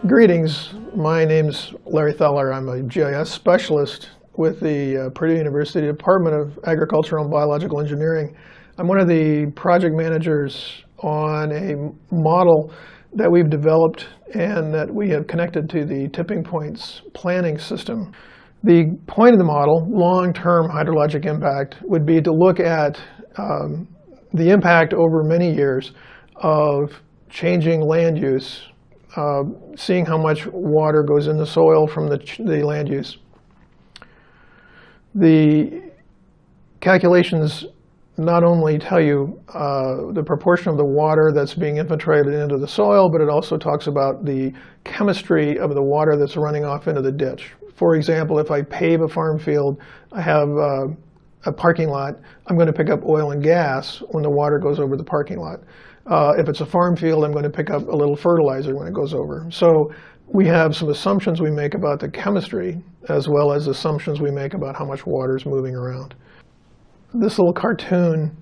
Greetings, my name's Larry Thaler. I'm a GIS specialist with the Purdue University Department of Agricultural and Biological Engineering. I'm one of the project managers on a model that we've developed and that we have connected to the Tipping Points planning system. The point of the model, long-term hydrologic impact, would be to look at the impact over many years of changing land use, seeing how much water goes in the soil from the land use. The calculations not only tell you the proportion of the water that's being infiltrated into the soil, but it also talks about the chemistry of the water that's running off into the ditch. For example, if I pave a farm field, I have a parking lot, I'm going to pick up oil and gas when the water goes over the parking lot. If it's a farm field, I'm going to pick up a little fertilizer when it goes over. So we have some assumptions we make about the chemistry, as well as assumptions we make about how much water is moving around. This little cartoon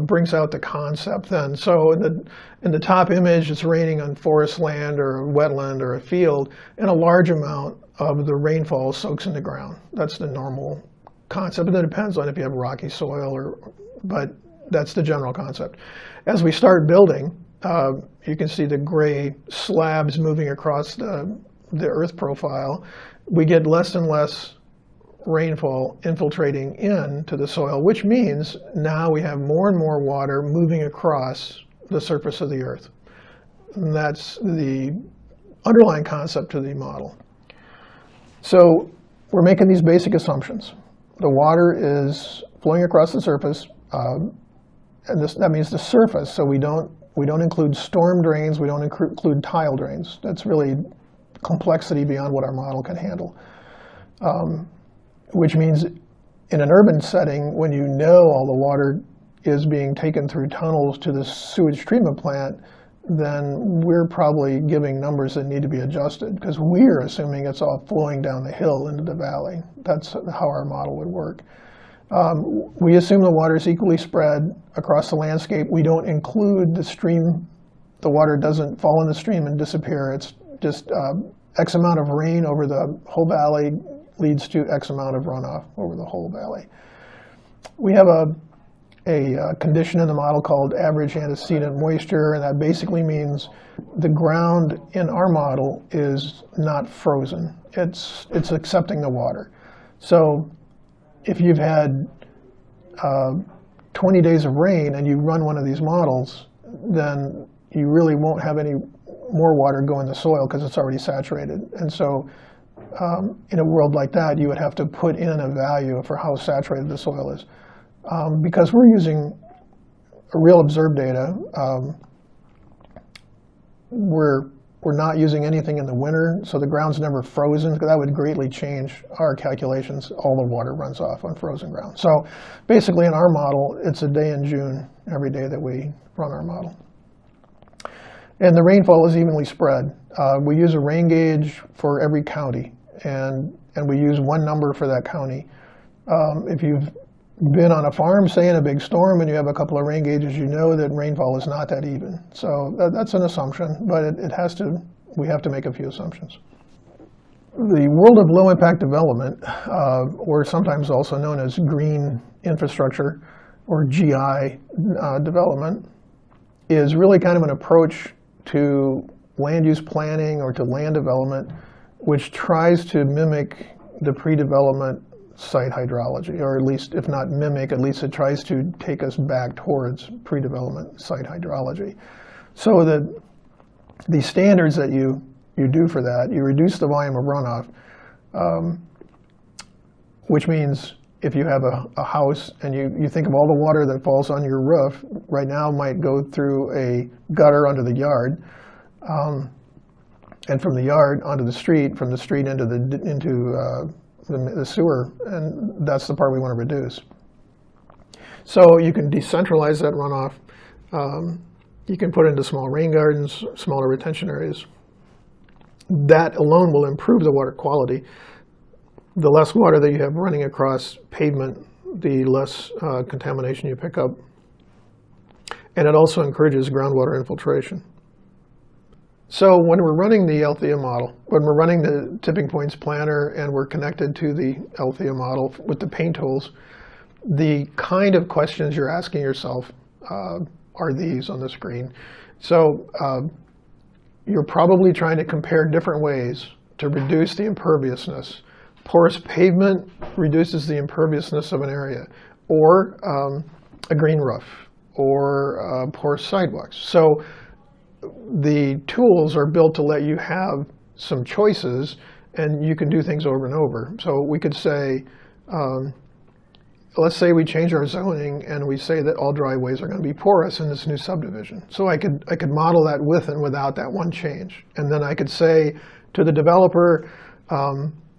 brings out the concept then. So in the top image, it's raining on forest land or a wetland or a field, and a large amount of the rainfall soaks in the ground. That's the normal concept. And it depends on if you have rocky soil, but that's the general concept. As we start building, you can see the gray slabs moving across the earth profile. We get less and less rainfall infiltrating into the soil, which means now we have more and more water moving across the surface of the earth. And that's the underlying concept to the model. So we're making these basic assumptions. The water is flowing across the surface, and that means the surface. So we don't include storm drains, we don't include tile drains. That's really complexity beyond what our model can handle. Which means in an urban setting, when you know all the water is being taken through tunnels to the sewage treatment plant, then we're probably giving numbers that need to be adjusted, because we're assuming it's all flowing down the hill into the valley. That's how our model would work. We assume the water is equally spread across the landscape. We don't include the stream. The water doesn't fall in the stream and disappear. It's just X amount of rain over the whole valley leads to X amount of runoff over the whole valley. We have a condition in the model called average antecedent moisture, and that basically means the ground in our model is not frozen. It's accepting the water. So if you've had 20 days of rain and you run one of these models, then you really won't have any more water go in the soil because it's already saturated. And so in a world like that, you would have to put in a value for how saturated the soil is. Because we're using real observed data, we're not using anything in the winter, so the ground's never frozen. That would greatly change our calculations. All the water runs off on frozen ground. So basically in our model, it's a day in June every day that we run our model. And the rainfall is evenly spread. We use a rain gauge for every county, and we use one number for that county. If you've been on a farm, say in a big storm, and you have a couple of rain gauges, you know that rainfall is not that even. So that's an assumption, but we have to make a few assumptions. The world of low impact development, or sometimes also known as green infrastructure or GI development, is really kind of an approach to land use planning or to land development, which tries to mimic the pre-development site hydrology, or at least, if not mimic, at least it tries to take us back towards pre-development site hydrology. So that the standards that you do for that, you reduce the volume of runoff, which means if you have a house and you think of all the water that falls on your roof, right now might go through a gutter under the yard, and from the yard onto the street, from the street into the sewer, and that's the part we want to reduce. So you can decentralize that runoff. You can put it into small rain gardens, smaller retention areas. That alone will improve the water quality. The less water that you have running across pavement, the less contamination you pick up. And it also encourages groundwater infiltration. So when we're running the L-THIA model, when we're running the tipping points planner and we're connected to the L-THIA model with the paint tools, the kind of questions you're asking yourself are these on the screen. So you're probably trying to compare different ways to reduce the imperviousness. Porous pavement reduces the imperviousness of an area, or a green roof, or porous sidewalks. So the tools are built to let you have some choices, and you can do things over and over. So we could say, let's say we change our zoning and we say that all driveways are going to be porous in this new subdivision. So I could model that with and without that one change. And then I could say to the developer,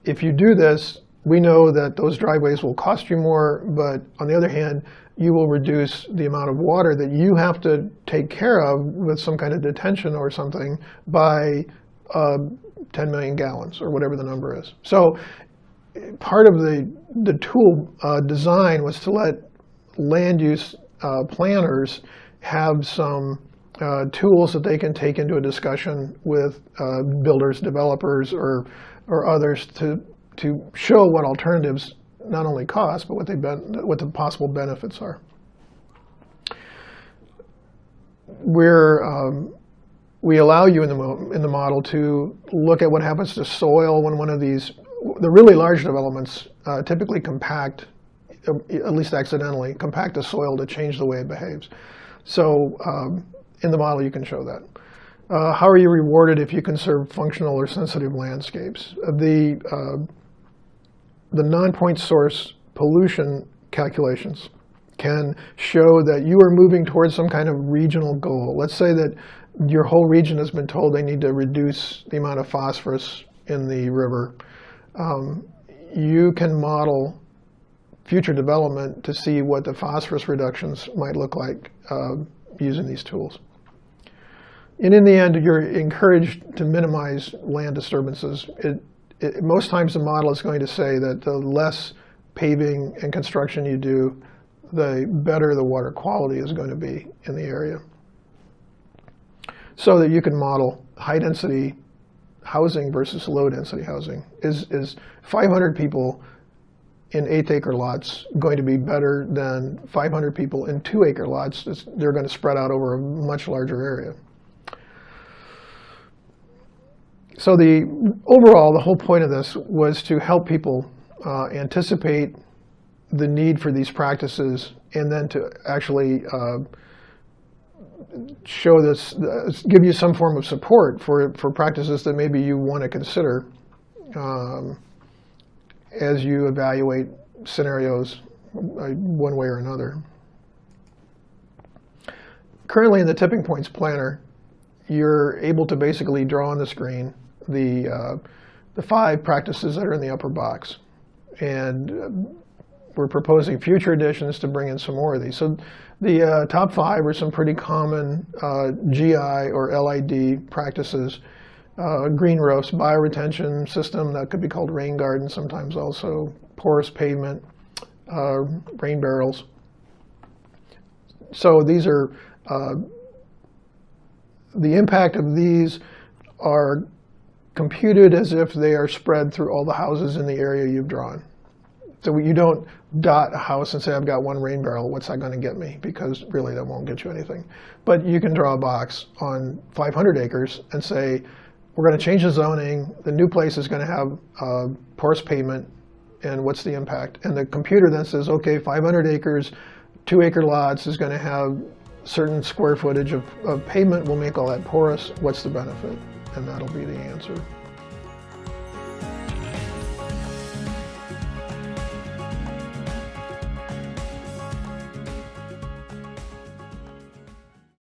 if you do this, we know that those driveways will cost you more, but on the other hand, you will reduce the amount of water that you have to take care of with some kind of detention or something by 10 million gallons or whatever the number is. So part of the tool design was to let land use planners have some tools that they can take into a discussion with builders, developers, or others to show what alternatives not only cost, but what the possible benefits are. We allow you in the model to look at what happens to soil when one of these, the really large developments typically compact, at least accidentally, compact the soil to change the way it behaves. So in the model you can show that. How are you rewarded if you conserve functional or sensitive landscapes? The non-point source pollution calculations can show that you are moving towards some kind of regional goal. Let's say that your whole region has been told they need to reduce the amount of phosphorus in the river. You can model future development to see what the phosphorus reductions might look like using these tools. And in the end, you're encouraged to minimize land disturbances. Most times the model is going to say that the less paving and construction you do, the better the water quality is going to be in the area. So that you can model high-density housing versus low-density housing. Is 500 people in 1/8-acre lots going to be better than 500 people in 2-acre lots? They're going to spread out over a much larger area. So overall, the whole point of this was to help people anticipate the need for these practices, and then to actually show this, give you some form of support for practices that maybe you want to consider as you evaluate scenarios one way or another. Currently in the Tipping Points Planner, you're able to basically draw on the screen the 5 practices that are in the upper box. And we're proposing future additions to bring in some more of these. So the top 5 are some pretty common GI or LID practices. Green roofs, bioretention system, that could be called rain garden sometimes also, porous pavement, rain barrels. So these are, the impact of these are computed as if they are spread through all the houses in the area you've drawn. So you don't dot a house and say, I've got 1 rain barrel, what's that going to get me? Because really that won't get you anything. But you can draw a box on 500 acres and say, we're going to change the zoning, the new place is going to have porous pavement, and what's the impact? And the computer then says, okay, 500 acres, 2-acre lots is going to have certain square footage of pavement, we'll make all that porous, what's the benefit? And that'll be the answer.